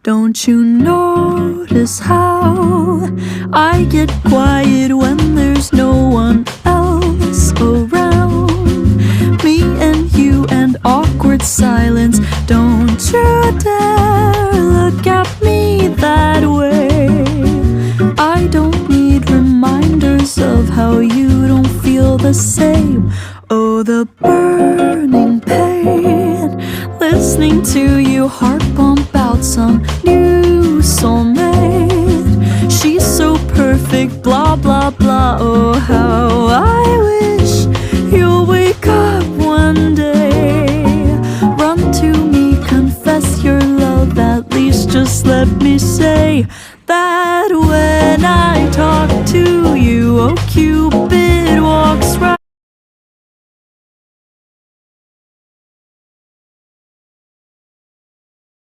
Don't you notice how I get quiet when there's no one else around? Me and you and awkward silence. Don't you dare look at me that way. I don't need reminders of how you don't feel the same. Oh, the burning pain, listening to you heart pump out some new soulmate. She's so perfect, blah blah blah. Oh, how I wish you'll wake up one day. Run to me, confess your love. At least just let me say that when I talk to you, oh Cupid walks right